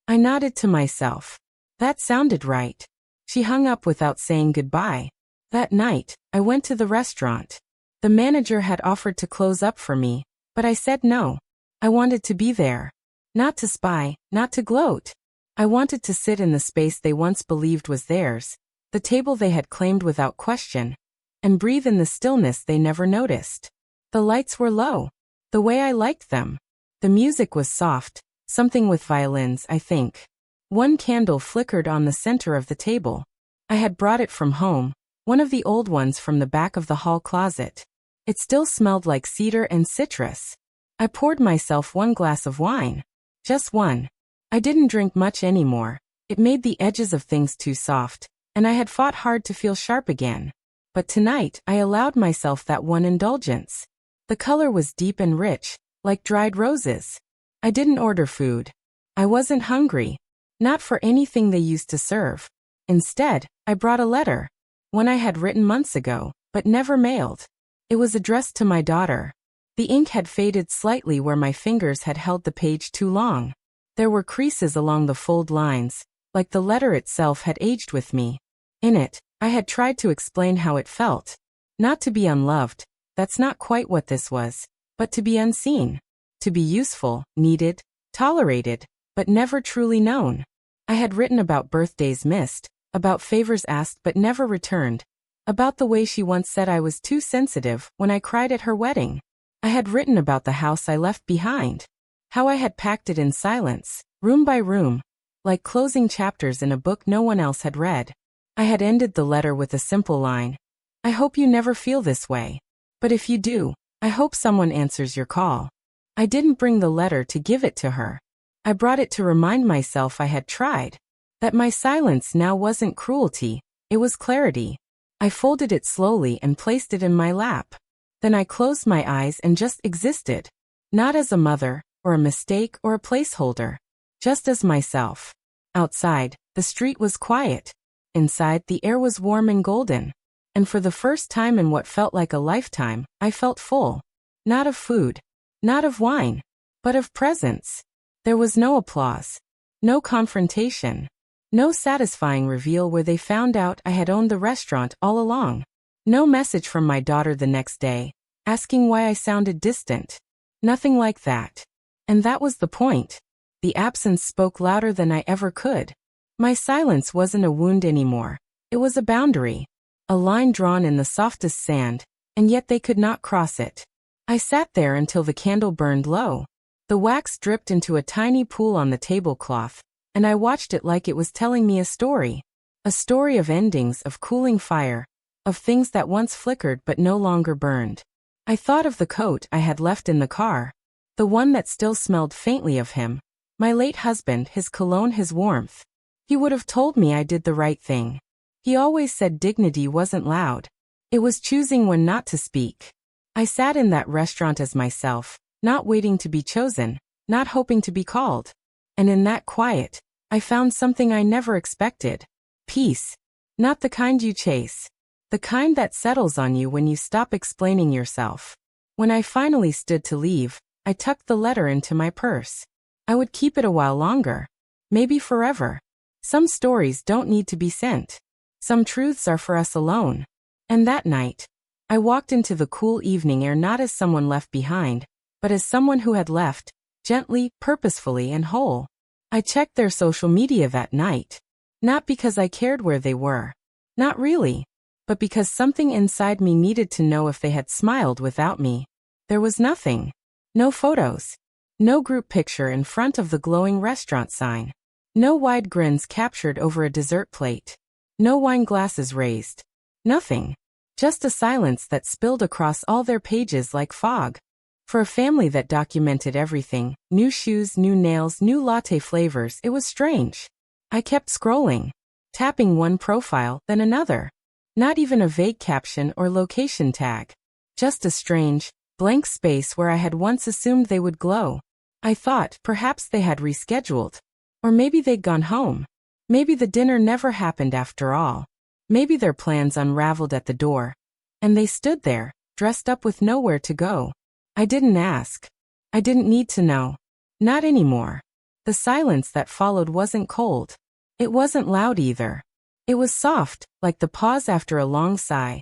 I nodded to myself. That sounded right. She hung up without saying goodbye. That night, I went to the restaurant. The manager had offered to close up for me, but I said no. I wanted to be there. Not to spy, not to gloat. I wanted to sit in the space they once believed was theirs, the table they had claimed without question, and breathe in the stillness they never noticed. The lights were low, the way I liked them. The music was soft, something with violins, I think. One candle flickered on the center of the table. I had brought it from home, one of the old ones from the back of the hall closet. It still smelled like cedar and citrus. I poured myself one glass of wine. Just one. I didn't drink much anymore. It made the edges of things too soft, and I had fought hard to feel sharp again. But tonight, I allowed myself that one indulgence. The color was deep and rich, like dried roses. I didn't order food. I wasn't hungry. Not for anything they used to serve. Instead, I brought a letter. One I had written months ago, but never mailed. It was addressed to my daughter. The ink had faded slightly where my fingers had held the page too long. There were creases along the fold lines, like the letter itself had aged with me. In it, I had tried to explain how it felt. Not to be unloved, that's not quite what this was, but to be unseen. To be useful, needed, tolerated, but never truly known. I had written about birthdays missed, about favors asked but never returned, about the way she once said I was too sensitive when I cried at her wedding. I had written about the house I left behind, how I had packed it in silence, room by room, like closing chapters in a book no one else had read. I had ended the letter with a simple line. I hope you never feel this way. But if you do, I hope someone answers your call. I didn't bring the letter to give it to her. I brought it to remind myself I had tried. That my silence now wasn't cruelty, it was clarity. I folded it slowly and placed it in my lap. Then I closed my eyes and just existed. Not as a mother, or a mistake, or a placeholder. Just as myself. Outside, the street was quiet. Inside, the air was warm and golden. And for the first time in what felt like a lifetime, I felt full. Not of food. Not of wine. But of presence. There was no applause. No confrontation. No satisfying reveal where they found out I had owned the restaurant all along. No message from my daughter the next day, asking why I sounded distant. Nothing like that. And that was the point. The absence spoke louder than I ever could. My silence wasn't a wound anymore. It was a boundary. A line drawn in the softest sand, and yet they could not cross it. I sat there until the candle burned low. The wax dripped into a tiny pool on the tablecloth, and I watched it like it was telling me a story. A story of endings, of cooling fire, of things that once flickered but no longer burned. I thought of the coat I had left in the car. The one that still smelled faintly of him. My late husband, his cologne, his warmth. He would have told me I did the right thing. He always said dignity wasn't loud. It was choosing when not to speak. I sat in that restaurant as myself, not waiting to be chosen, not hoping to be called. And in that quiet, I found something I never expected. Peace. Not the kind you chase. The kind that settles on you when you stop explaining yourself. When I finally stood to leave, I tucked the letter into my purse. I would keep it a while longer. Maybe forever. Some stories don't need to be sent. Some truths are for us alone. And that night, I walked into the cool evening air not as someone left behind, but as someone who had left, gently, purposefully, and whole. I checked their social media that night. Not because I cared where they were. Not really. But because something inside me needed to know if they had smiled without me. There was nothing. No photos. No group picture in front of the glowing restaurant sign. No wide grins captured over a dessert plate. No wine glasses raised. Nothing. Just a silence that spilled across all their pages like fog. For a family that documented everything, new shoes, new nails, new latte flavors, it was strange. I kept scrolling. Tapping one profile, then another. Not even a vague caption or location tag. Just a strange, blank space where I had once assumed they would glow. I thought perhaps they had rescheduled. Or maybe they'd gone home. Maybe the dinner never happened after all. Maybe their plans unraveled at the door. And they stood there, dressed up with nowhere to go. I didn't ask. I didn't need to know. Not anymore. The silence that followed wasn't cold. It wasn't loud either. It was soft, like the pause after a long sigh.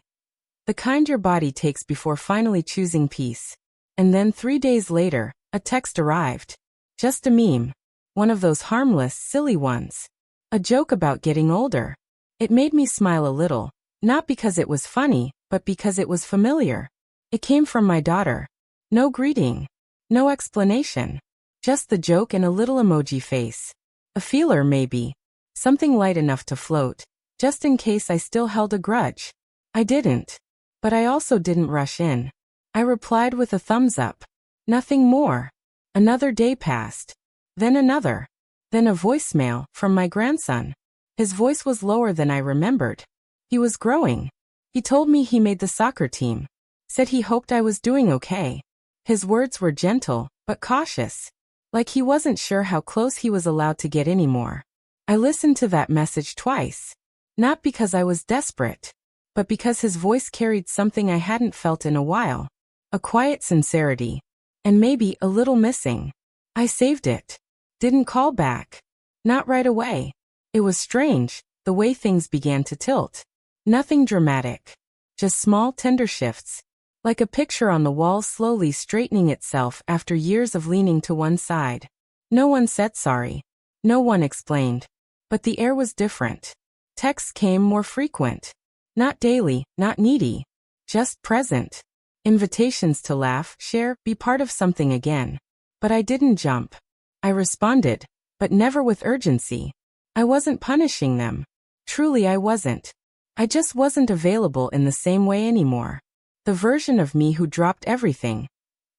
The kind your body takes before finally choosing peace. And then 3 days later, a text arrived. Just a meme. One of those harmless, silly ones. A joke about getting older. It made me smile a little, not because it was funny, but because it was familiar. It came from my daughter. No greeting. No explanation. Just the joke and a little emoji face. A feeler maybe. Something light enough to float, just in case I still held a grudge. I didn't. But I also didn't rush in. I replied with a thumbs up. Nothing more. Another day passed. Then another. Then a voicemail from my grandson. His voice was lower than I remembered. He was growing. He told me he made the soccer team. Said he hoped I was doing okay. His words were gentle, but cautious. Like he wasn't sure how close he was allowed to get anymore. I listened to that message twice. Not because I was desperate, but because his voice carried something I hadn't felt in a while. A quiet sincerity. And maybe a little missing. I saved it. Didn't call back. Not right away. It was strange, the way things began to tilt. Nothing dramatic. Just small, tender shifts. Like a picture on the wall slowly straightening itself after years of leaning to one side. No one said sorry. No one explained. But the air was different. Texts came more frequent. Not daily, not needy. Just present. Invitations to laugh, share, be part of something again. But I didn't jump. I responded, but never with urgency. I wasn't punishing them. Truly I wasn't. I just wasn't available in the same way anymore. The version of me who dropped everything.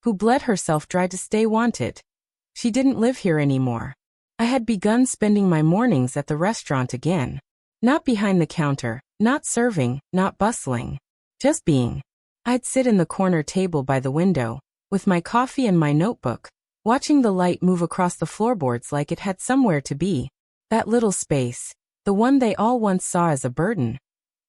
Who bled herself dry to stay wanted. She didn't live here anymore. I had begun spending my mornings at the restaurant again. Not behind the counter, not serving, not bustling. Just being. I'd sit in the corner table by the window, with my coffee and my notebook, watching the light move across the floorboards like it had somewhere to be. That little space, the one they all once saw as a burden.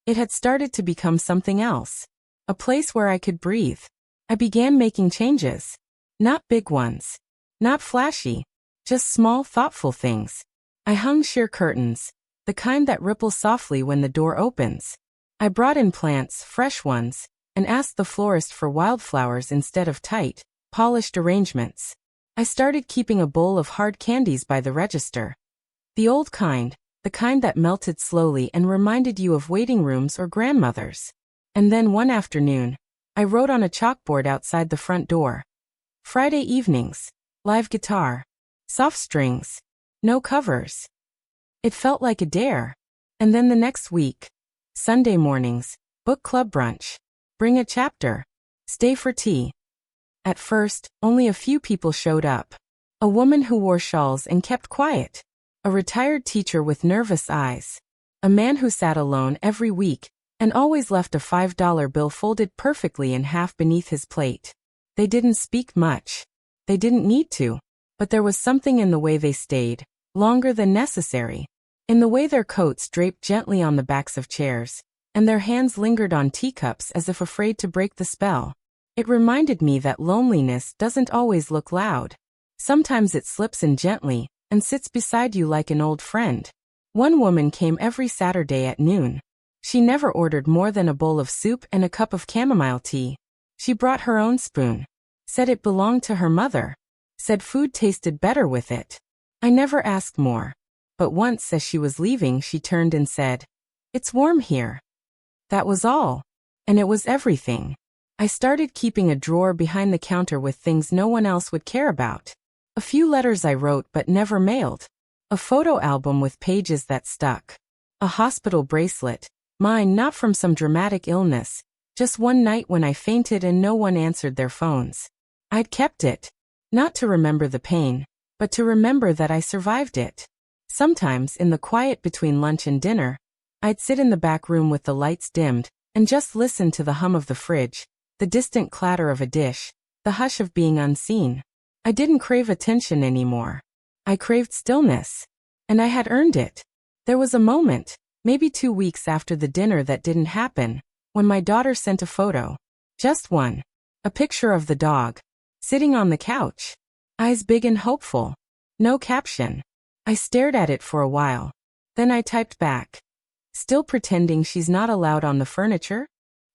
It had started to become something else. A place where I could breathe. I began making changes. Not big ones. Not flashy. Just small, thoughtful things. I hung sheer curtains, the kind that ripple softly when the door opens. I brought in plants, fresh ones, and asked the florist for wildflowers instead of tight, polished arrangements. I started keeping a bowl of hard candies by the register. The old kind, the kind that melted slowly and reminded you of waiting rooms or grandmothers. And then one afternoon, I wrote on a chalkboard outside the front door. Friday evenings, live guitar, soft strings, no covers. It felt like a dare. And then the next week, Sunday mornings, book club brunch, bring a chapter, stay for tea. At first, only a few people showed up. A woman who wore shawls and kept quiet. A retired teacher with nervous eyes. A man who sat alone every week and always left a $5 bill folded perfectly in half beneath his plate. They didn't speak much. They didn't need to. But there was something in the way they stayed, longer than necessary. In the way their coats draped gently on the backs of chairs, and their hands lingered on teacups as if afraid to break the spell. It reminded me that loneliness doesn't always look loud. Sometimes it slips in gently, and sits beside you like an old friend. One woman came every Saturday at noon. She never ordered more than a bowl of soup and a cup of chamomile tea. She brought her own spoon. Said it belonged to her mother. Said food tasted better with it. I never asked more. But once as she was leaving she turned and said, "It's warm here." That was all. And it was everything. I started keeping a drawer behind the counter with things no one else would care about. A few letters I wrote but never mailed. A photo album with pages that stuck. A hospital bracelet, mine not from some dramatic illness, just one night when I fainted and no one answered their phones. I'd kept it. Not to remember the pain, but to remember that I survived it. Sometimes in the quiet between lunch and dinner, I'd sit in the back room with the lights dimmed, and just listen to the hum of the fridge, the distant clatter of a dish, the hush of being unseen. I didn't crave attention anymore. I craved stillness. And I had earned it. There was a moment, maybe 2 weeks after the dinner that didn't happen, when my daughter sent a photo. Just one. A picture of the dog. Sitting on the couch. Eyes big and hopeful. No caption. I stared at it for a while. Then I typed back. Still pretending she's not allowed on the furniture?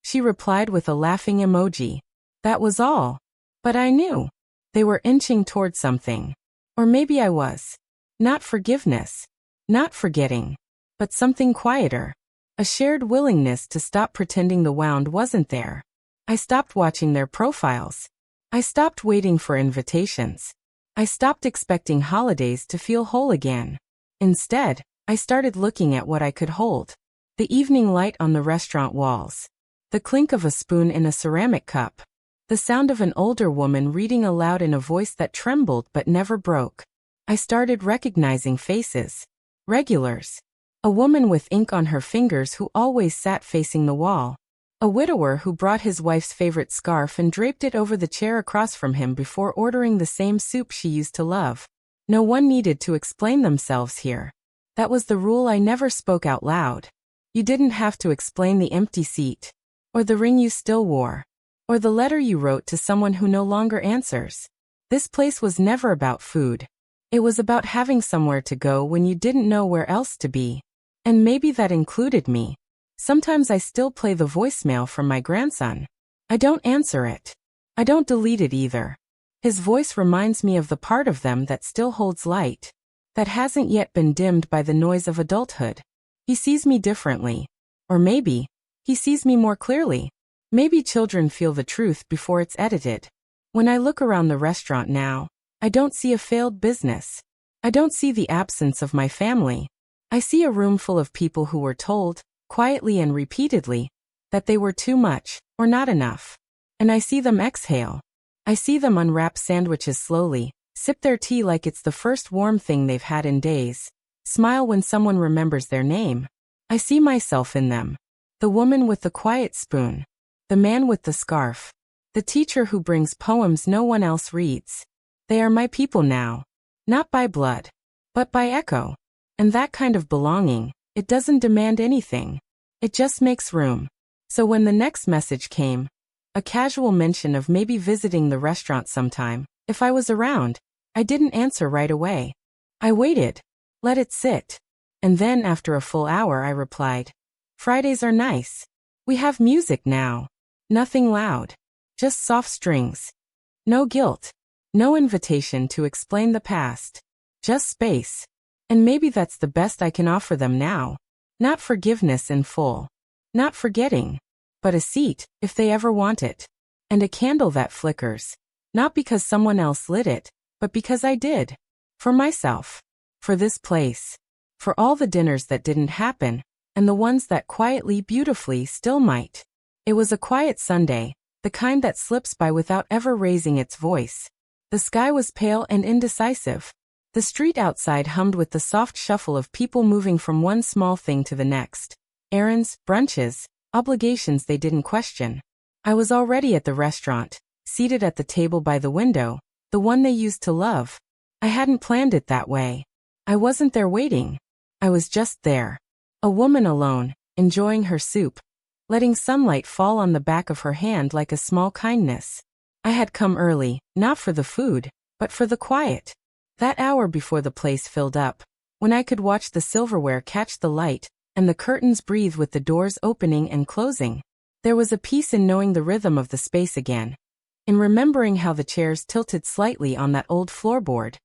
She replied with a laughing emoji. That was all. But I knew. They were inching toward something. Or maybe I was. Not forgiveness. Not forgetting. But something quieter. A shared willingness to stop pretending the wound wasn't there. I stopped watching their profiles. I stopped waiting for invitations. I stopped expecting holidays to feel whole again. Instead, I started looking at what I could hold. The evening light on the restaurant walls. The clink of a spoon in a ceramic cup. The sound of an older woman reading aloud in a voice that trembled but never broke. I started recognizing faces. Regulars. A woman with ink on her fingers who always sat facing the wall. A widower who brought his wife's favorite scarf and draped it over the chair across from him before ordering the same soup she used to love. No one needed to explain themselves here. That was the rule I never spoke out loud. You didn't have to explain the empty seat. Or the ring you still wore. Or the letter you wrote to someone who no longer answers. This place was never about food. It was about having somewhere to go when you didn't know where else to be. And maybe that included me. Sometimes I still play the voicemail from my grandson. I don't answer it. I don't delete it either. His voice reminds me of the part of them that still holds light. That hasn't yet been dimmed by the noise of adulthood. He sees me differently. Or maybe, he sees me more clearly. Maybe children feel the truth before it's edited. When I look around the restaurant now, I don't see a failed business. I don't see the absence of my family. I see a room full of people who were told, quietly and repeatedly, that they were too much, or not enough. And I see them exhale. I see them unwrap sandwiches slowly, sip their tea like it's the first warm thing they've had in days, smile when someone remembers their name. I see myself in them. The woman with the quiet spoon. The man with the scarf. The teacher who brings poems no one else reads. They are my people now. Not by blood, but by echo. And that kind of belonging, it doesn't demand anything. It just makes room. So when the next message came, a casual mention of maybe visiting the restaurant sometime, if I was around, I didn't answer right away. I waited. Let it sit. And then after a full hour I replied, Fridays are nice. We have music now. Nothing loud. Just soft strings. No guilt. No invitation to explain the past. Just space. And maybe that's the best I can offer them now. Not forgiveness in full. Not forgetting. But a seat, if they ever want it. And a candle that flickers. Not because someone else lit it, but because I did. For myself. For this place. For all the dinners that didn't happen, and the ones that quietly, beautifully still might. It was a quiet Sunday, the kind that slips by without ever raising its voice. The sky was pale and indecisive. The street outside hummed with the soft shuffle of people moving from one small thing to the next. Errands, brunches, obligations they didn't question. I was already at the restaurant, seated at the table by the window, the one they used to love. I hadn't planned it that way. I wasn't there waiting. I was just there. A woman alone, enjoying her soup, letting sunlight fall on the back of her hand like a small kindness. I had come early, not for the food, but for the quiet. That hour before the place filled up, when I could watch the silverware catch the light, and the curtains breathe with the doors opening and closing. There was a peace in knowing the rhythm of the space again. In remembering how the chairs tilted slightly on that old floorboard.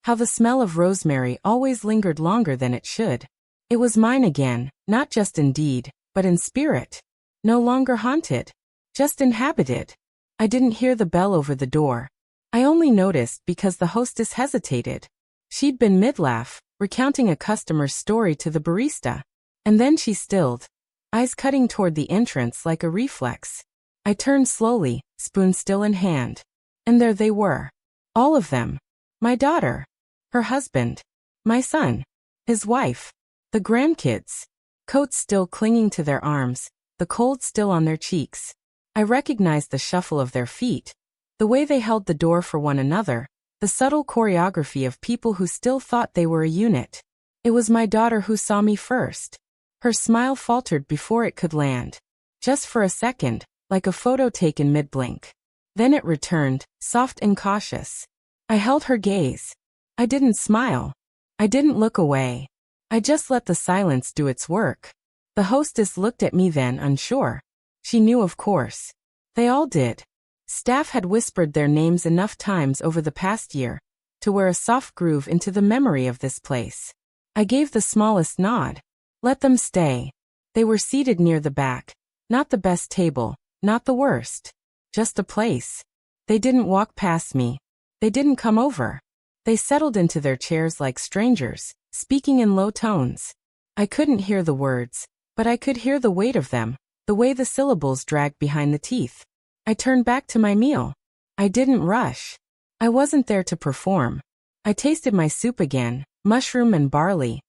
How the smell of rosemary always lingered longer than it should. It was mine again, not just in deed, but in spirit. No longer haunted. Just inhabited. I didn't hear the bell over the door. I only noticed because the hostess hesitated. She'd been mid-laugh, recounting a customer's story to the barista. And then she stilled, eyes cutting toward the entrance like a reflex. I turned slowly, spoon still in hand. And there they were. All of them. My daughter. Her husband. My son. His wife. The grandkids. Coats still clinging to their arms, the cold still on their cheeks. I recognized the shuffle of their feet, the way they held the door for one another, the subtle choreography of people who still thought they were a unit. It was my daughter who saw me first. Her smile faltered before it could land. Just for a second, like a photo taken mid-blink. Then it returned, soft and cautious. I held her gaze. I didn't smile. I didn't look away. I just let the silence do its work. The hostess looked at me then, unsure. She knew, of course. They all did. Staff had whispered their names enough times over the past year. to wear a soft groove into the memory of this place. I gave the smallest nod. Let them stay. They were seated near the back. Not the best table, not the worst. Just a place. They didn't walk past me. They didn't come over. They settled into their chairs like strangers, speaking in low tones. I couldn't hear the words, but I could hear the weight of them, the way the syllables dragged behind the teeth. I turned back to my meal. I didn't rush. I wasn't there to perform. I tasted my soup again, mushroom and barley,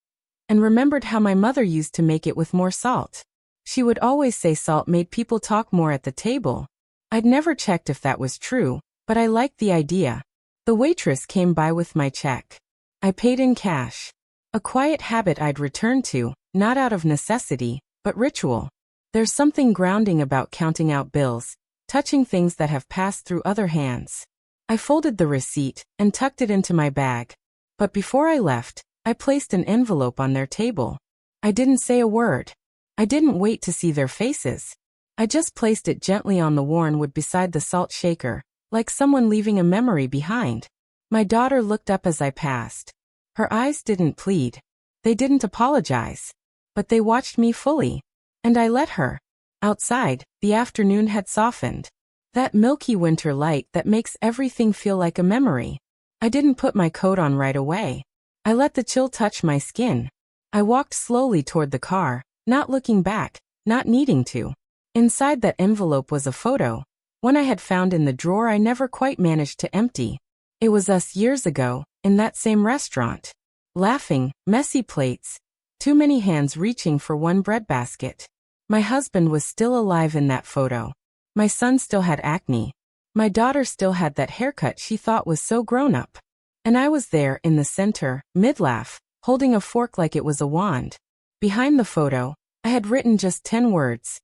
and remembered how my mother used to make it with more salt. She would always say salt made people talk more at the table. I'd never checked if that was true, but I liked the idea. The waitress came by with my check. I paid in cash. A quiet habit I'd returned to, not out of necessity, but ritual. There's something grounding about counting out bills, touching things that have passed through other hands. I folded the receipt and tucked it into my bag. But before I left, I placed an envelope on their table. I didn't say a word. I didn't wait to see their faces. I just placed it gently on the worn wood beside the salt shaker, like someone leaving a memory behind. My daughter looked up as I passed. Her eyes didn't plead. They didn't apologize. But they watched me fully. And I let her. Outside, the afternoon had softened. That milky winter light that makes everything feel like a memory. I didn't put my coat on right away. I let the chill touch my skin. I walked slowly toward the car, not looking back, not needing to. Inside that envelope was a photo, one I had found in the drawer I never quite managed to empty. It was us years ago, in that same restaurant. Laughing, messy plates, too many hands reaching for one breadbasket. My husband was still alive in that photo. My son still had acne. My daughter still had that haircut she thought was so grown up. And I was there in the center, mid-laugh, holding a fork like it was a wand. Behind the photo, I had written just 10 words.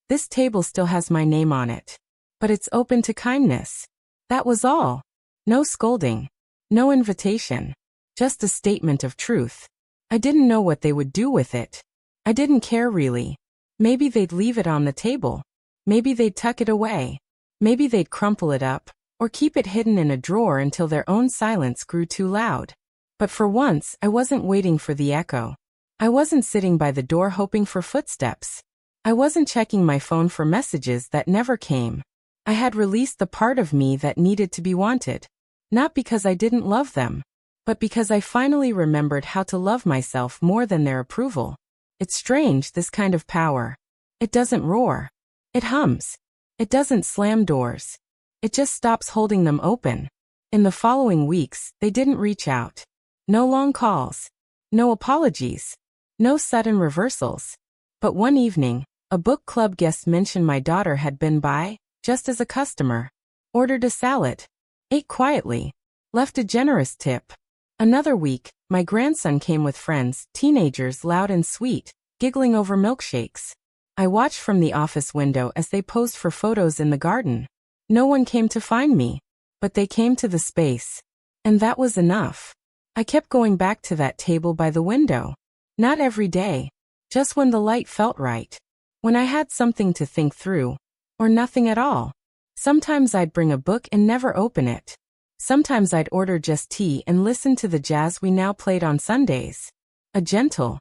This table still has my name on it. But it's open to kindness. That was all. No scolding. No invitation. Just a statement of truth. I didn't know what they would do with it. I didn't care really. Maybe they'd leave it on the table. Maybe they'd tuck it away. Maybe they'd crumple it up, or keep it hidden in a drawer until their own silence grew too loud. But for once, I wasn't waiting for the echo. I wasn't sitting by the door hoping for footsteps. I wasn't checking my phone for messages that never came. I had released the part of me that needed to be wanted. Not because I didn't love them, but because I finally remembered how to love myself more than their approval. It's strange, this kind of power. It doesn't roar. It hums. It doesn't slam doors. It just stops holding them open. In the following weeks, they didn't reach out. No long calls. No apologies. No sudden reversals. But one evening, a book club guest mentioned my daughter had been by, just as a customer. Ordered a salad. Ate quietly. Left a generous tip. Another week, my grandson came with friends, teenagers loud and sweet, giggling over milkshakes. I watched from the office window as they posed for photos in the garden. No one came to find me, but they came to the space. And that was enough. I kept going back to that table by the window. Not every day. Just when the light felt right. When I had something to think through. Or nothing at all. Sometimes I'd bring a book and never open it. Sometimes I'd order just tea and listen to the jazz we now played on Sundays. A gentle,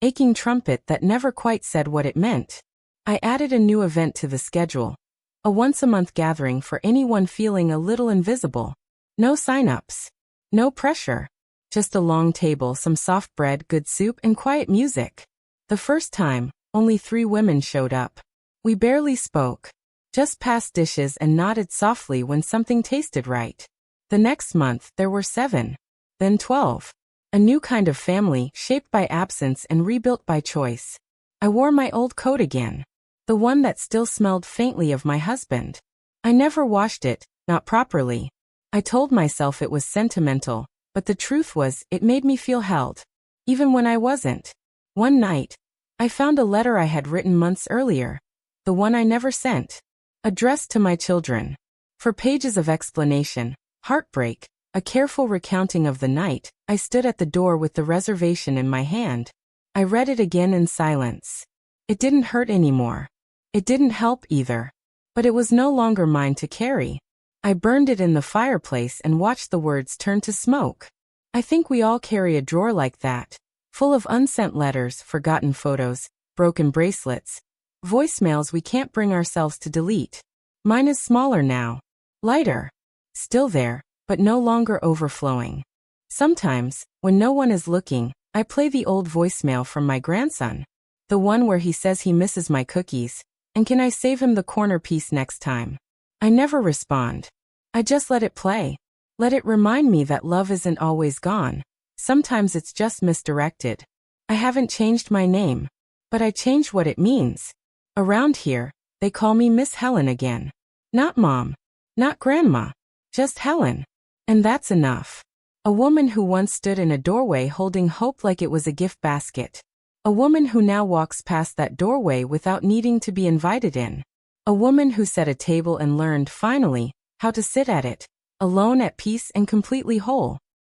aching trumpet that never quite said what it meant. I added a new event to the schedule. A once-a-month gathering for anyone feeling a little invisible. No sign-ups. No pressure. Just a long table, some soft bread, good soup, and quiet music. The first time, only 3 women showed up. We barely spoke. Just passed dishes and nodded softly when something tasted right. The next month, there were 7. Then 12. A new kind of family, shaped by absence and rebuilt by choice. I wore my old coat again. The one that still smelled faintly of my husband. I never washed it, not properly. I told myself it was sentimental, but the truth was, it made me feel held. Even when I wasn't. One night, I found a letter I had written months earlier. The one I never sent. Addressed to my children. For pages of explanation, heartbreak, a careful recounting of the night, I stood at the door with the reservation in my hand. I read it again in silence. It didn't hurt anymore. It didn't help either. But it was no longer mine to carry. I burned it in the fireplace and watched the words turn to smoke. I think we all carry a drawer like that, full of unsent letters, forgotten photos, broken bracelets, voicemails we can't bring ourselves to delete. Mine is smaller now. Lighter. Still there, but no longer overflowing. Sometimes, when no one is looking, I play the old voicemail from my grandson. The one where he says he misses my cookies, and can I save him the corner piece next time? I never respond. I just let it play. Let it remind me that love isn't always gone. Sometimes it's just misdirected. I haven't changed my name, but I changed what it means. Around here, they call me Miss Helen again. Not Mom. Not Grandma. Just Helen. And that's enough. A woman who once stood in a doorway holding hope like it was a gift basket. A woman who now walks past that doorway without needing to be invited in. A woman who set a table and learned, finally, how to sit at it, alone, at peace, and completely whole.